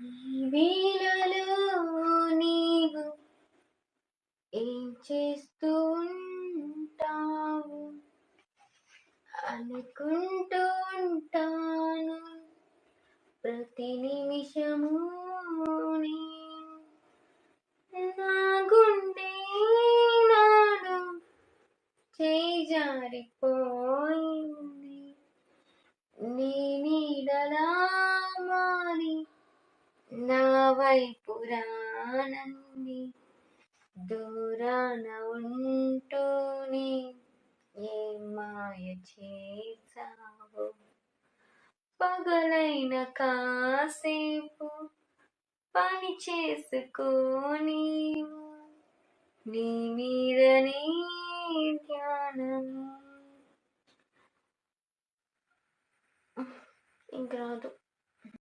ఈ వేళలో నీవు ఏం చేస్తూ ఉంటావు అనుకుంటూ ఉంటాను ప్రతి నిమిషము నా గుండె నాడు చేజారిపోయింది నీ నీడలా మారి నా వైపు రానంది దూరాన ఉంటూనే ఏ మాయ చేసావు పగలైన కాసేపు పని చేసుకోని నీ మీదనే ధ్యానం ఇంక రాదు.